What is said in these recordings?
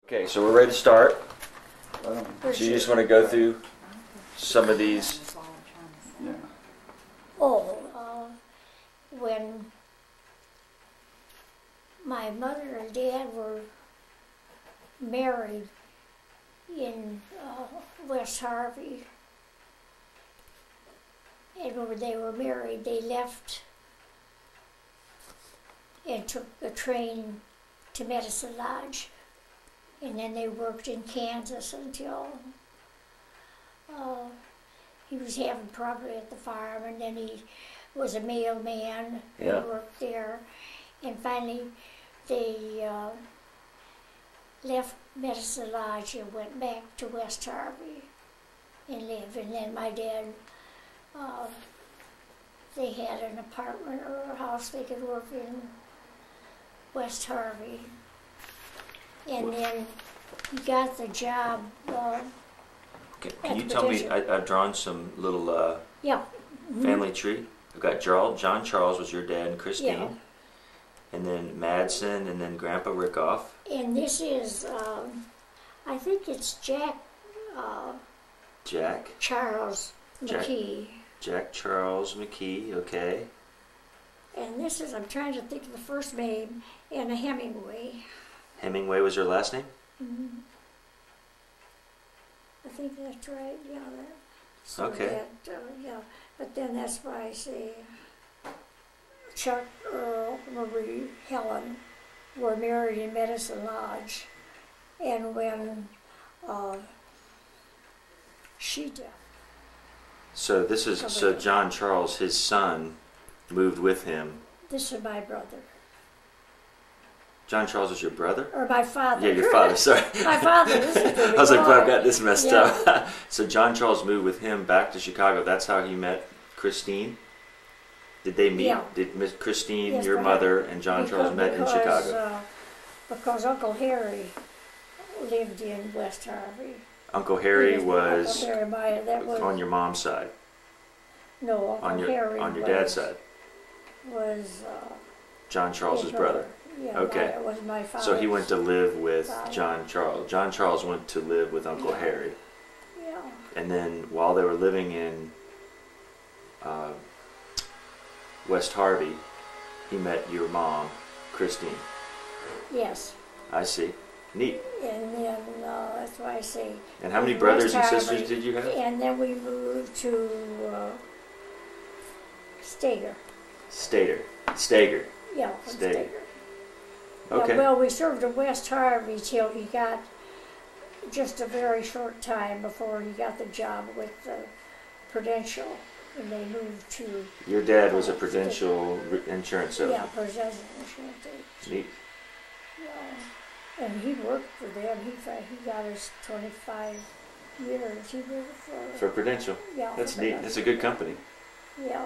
Okay, so we're ready to start. So you just want to go through some of these? Yeah. When my mother and dad were married in West Harvey, and when they were married, they left and took a train to Medicine Lodge. And then they worked in Kansas until he was having trouble at the farm, and then he was a mailman and worked there. And finally, they left Medicine Lodge and went back to West Harvey and lived. And then my dad, they had an apartment or a house they could work in West Harvey. And then he got the job. Can you tell me? I've drawn some little family tree. I've got John Charles was your dad and Christine, and then Madsen, and then Grandpa Rickhoff. And this is, I think it's Jack Charles McKee. Jack Charles McKee. Okay. And this is, I'm trying to think of the first name, Anna Hemingway. Hemingway was your last name? Mm-hmm. I think that's right, yeah. So okay. But then that's why I say Chuck, Earl, Marie, Helen were married in Medicine Lodge. And when she died. So this is, so John Charles, his son, moved with him. This is my brother. John Charles is your brother? Or my father. Yeah, your father, sorry. My father. This is I was like, well, I've got this messed up. So John Charles moved with him back to Chicago. That's how he met Christine? Did they meet? Yeah. Did Miss Christine, your mother, and John Charles met in Chicago? Because Uncle Harry lived in West Harvey. Uncle Harry was Uncle Harry, that was on your mom's side? No, Uncle Harry on your dad's side? Was John Charles's brother? Yeah, okay. It was my father. So he went to live with John Charles. John Charles went to live with Uncle Harry. Yeah. And then while they were living in West Harvey, he met your mom, Christine. Yes. I see. Neat. And then that's why I say. And how many brothers and sisters did you have? And then we moved to Steger. Steger. Yeah, Steger. Okay. Yeah, well, we served in West Harvey till he got just a very short time before he got the job with Prudential, and they moved to. Your dad was a Prudential insurance salesman. Yeah, Prudential insurance agent. Neat. Yeah, and he worked for them. He got his 25 years. He worked for Prudential. Yeah. That's neat. That's a good company. Yeah.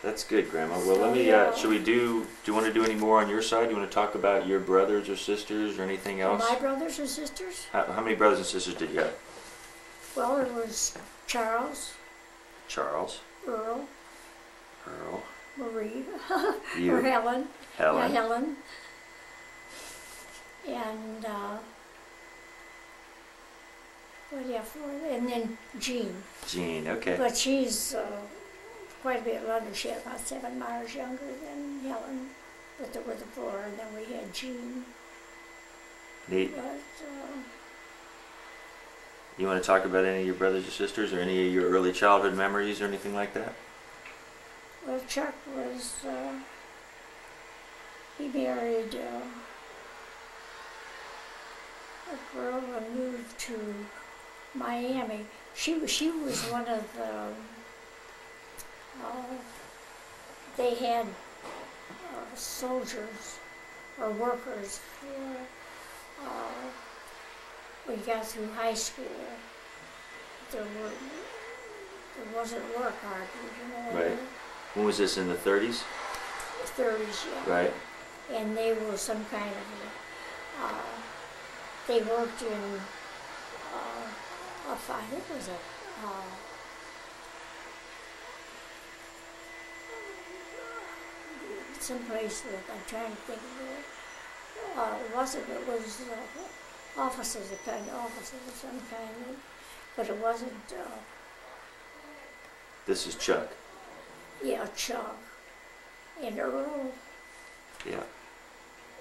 That's good, Grandma. Well, let me, should we do you want to do any more on your side? Do you want to talk about your brothers or sisters or anything else? My brothers and sisters? How many brothers and sisters did you have? Well, it was Charles. Earl. Marie. You. Or Helen. Helen. Yeah, Helen. And, and then Jean. Okay. But she's quite a bit older. She had about 7 years younger than Helen. But there were the 4, and then we had Jean. Neat. But, you want to talk about any of your brothers or sisters, or any of your early childhood memories, or anything like that? Well, Chuck was, he married a girl and moved to Miami. She was one of the, they had soldiers or workers for, when you got through high school. There wasn't work hard, you know. Right. When was this, in the 30s? 30s, yeah. Right. And they were some kind of, they worked in, I think it was someplace that I'm trying to think of it. It was offices of some kind, but it wasn't. This is Chuck. Yeah, Chuck. And Earl. Yeah.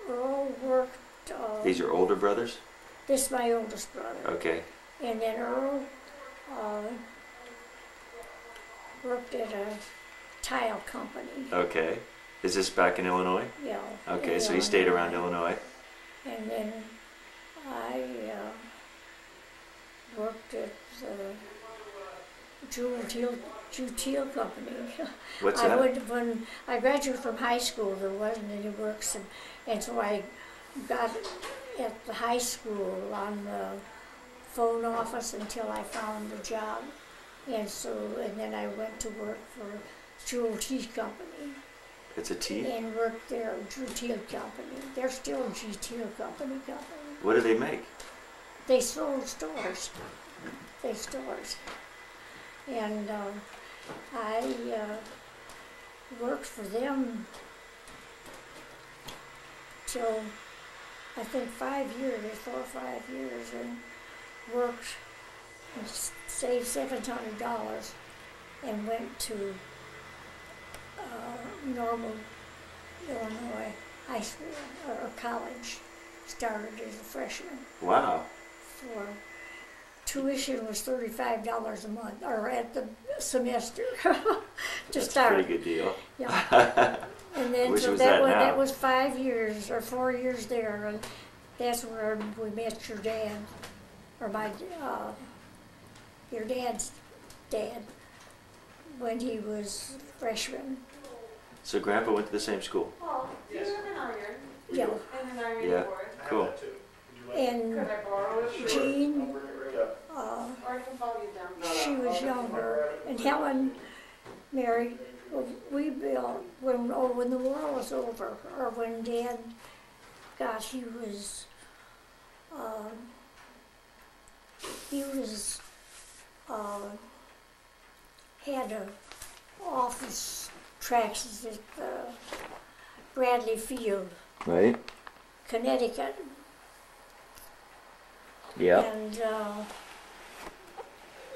Earl worked. These are older brothers? This is my oldest brother. Okay. And then Earl worked at a tile company. Okay. Is this back in Illinois? Yeah. Okay, so he stayed around Illinois. And then I worked at the Teal Company. What's that? When I graduated from high school, there wasn't any work, and so I got at the high school on the phone office until I found a job, and then I went to work for Jewel Tea Company. It's a tea? And worked there at Drew Teal Company. They're still G Teal Company. What do they make? They sold stores. And I worked for them till I think 4 or 5 years, and worked and saved $700 and went to Normal, Illinois high school or college. Started as a freshman. Wow. For tuition was $35 a month, or at the semester to start. That's a pretty good deal. Yeah. And then so that was 5 years or 4 years there, and that's where we met your dad, or your dad's dad, when he was a freshman. So Grandpa went to the same school? Oh, yes. Yeah. Yeah, cool. And Jean, she was younger, and Helen married. We built when the war was over, or when Dad got, he was had a office tracks at Bradley Field, right? Connecticut. Yeah. And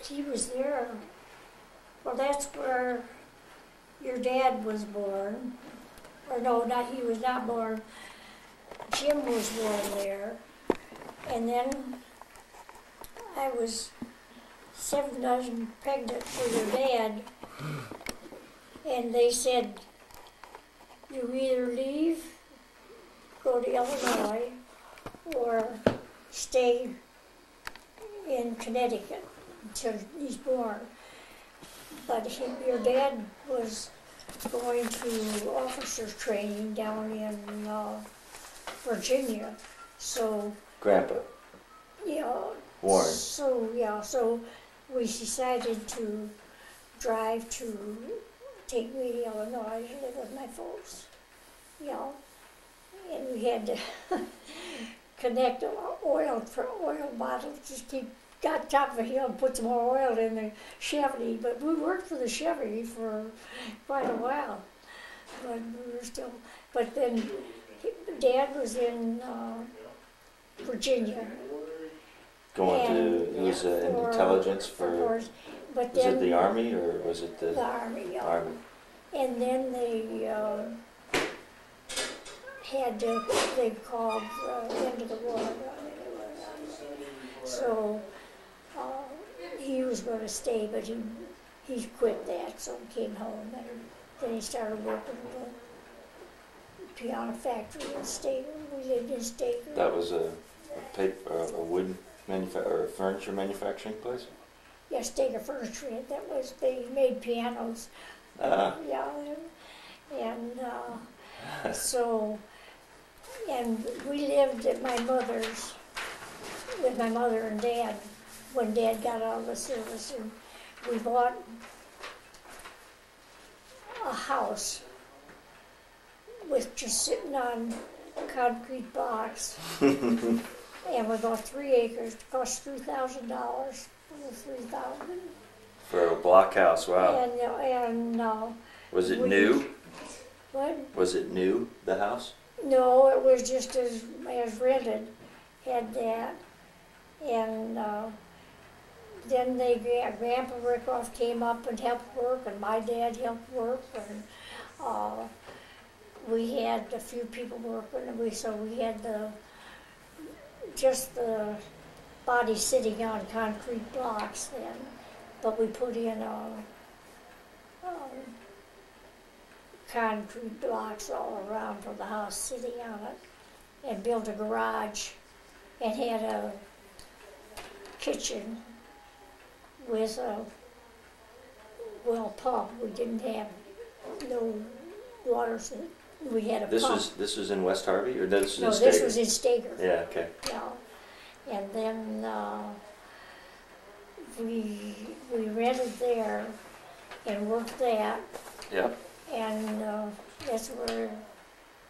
he was there. Well, that's where your dad was born. Or no, he was not born. Jim was born there. And then I was 7 dozen pregnant for your dad. And they said, you either leave, go to Illinois, or stay in Connecticut until he's born. But your dad was going to officers training down in Virginia, so. Grandpa. Yeah. Warren. So we decided to drive to take me to Illinois to live with my folks. And we had to connect oil bottles, just got top of a hill and put some more oil in the Chevy. But we worked for the Chevy for quite a while. But we were still. But then Dad was in Virginia. Going to, it was intelligence for, but was it the Army or was it the Army? Yeah. Army. And then they they called the end of the war. So he was going to stay, but he quit that, so he came home, and then he started working at the piano factory in Steger. We lived in Steger. That was a wood or furniture manufacturing place? Yeah, Steger Furniture. They made pianos. Yeah, and so, and we lived at my mother's with my mother and Dad when Dad got out of the service, and we bought a house with just sitting on a concrete box, and we bought 3 acres. It cost $3,000. $3,000 for a block house. Wow. And was it new? What? Was it new, the house? No, it was just as rented. Had that. And then Grandpa Rickhoff came up and helped work, and my dad helped work, and we had a few people working, and so we had just the body sitting on concrete blocks then, but we put in concrete blocks all around for the house sitting on it, and built a garage, and had a kitchen with a pump. We didn't have no water, so we had a pump. This was in West Harvey, or this was in Steger? No, this was in Steger. Yeah, okay. Yeah, and then we rented there and worked that. Yep. And that's where,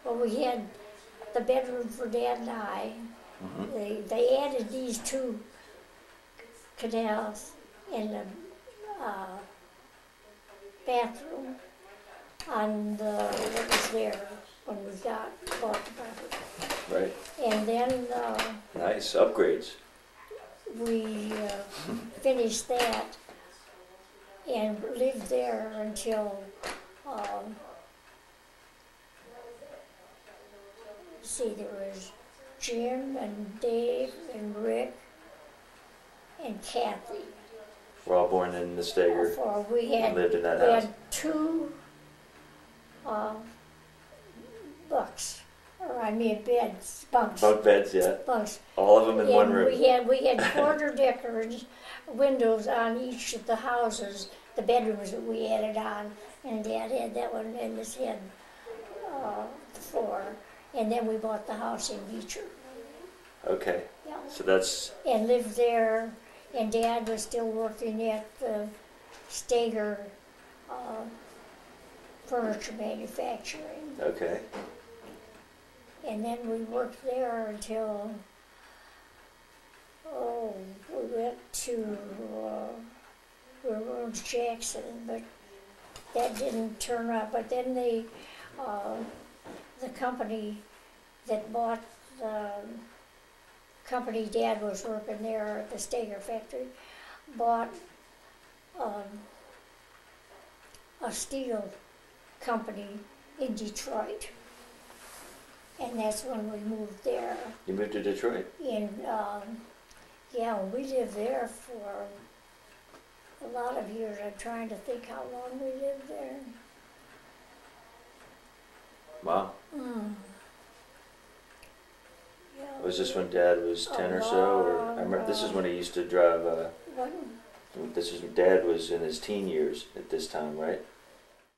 well, we had the bedroom for Dad and I. Mm-hmm. They added these 2 canals in the bathroom on what was there when we bought the property. Right. And then nice upgrades. We finished that and lived there until see, there was Jim and Dave and Rick and Kathy. We're all born in the Steger. We lived in that house. We had 2 beds, bunks. Bunk beds, yeah. Bunks. All of them in one room. We had quarter deckers, windows on each of the houses, the bedrooms that we added on, and Dad had that one, and this had the floor. And then we bought the house in Beecher. Okay. Yeah. So that's... And lived there, and Dad was still working at the Steger furniture manufacturing. Okay. And then we worked there until, we went to Jackson, but that didn't turn out. But then the company that bought the company Dad was working there at the Steger factory bought a steel company in Detroit. And that's when we moved there. You moved to Detroit? And yeah, we lived there for a lot of years. I'm trying to think how long we lived there. Wow. Mm. Yeah, was this when Dad was 10 or so? Or I remember this is when he used to drive. Dad was in his teen years at this time, right?